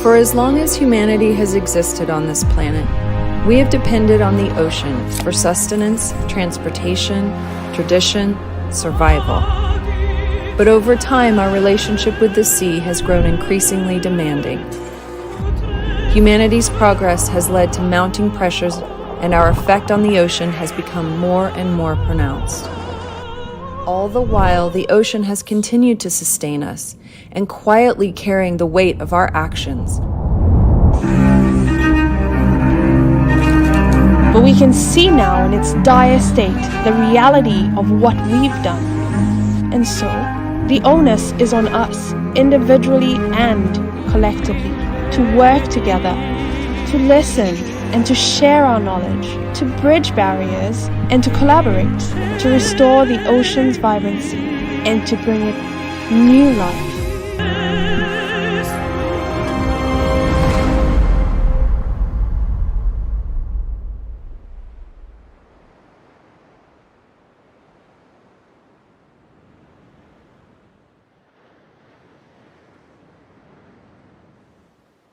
For as long as humanity has existed on this planet, we have depended on the ocean for sustenance, transportation, tradition, survival. But over time, our relationship with the sea has grown increasingly demanding. Humanity's progress has led to mounting pressures, and our effect on the ocean has become more and more pronounced. All the while, the ocean has continued to sustain us and quietly carrying the weight of our actions. But we can see now in its dire state the reality of what we've done. And so, the onus is on us, individually and collectively, to work together, to listen and to share our knowledge, to bridge barriers and to collaborate, to restore the ocean's vibrancy and to bring it new life.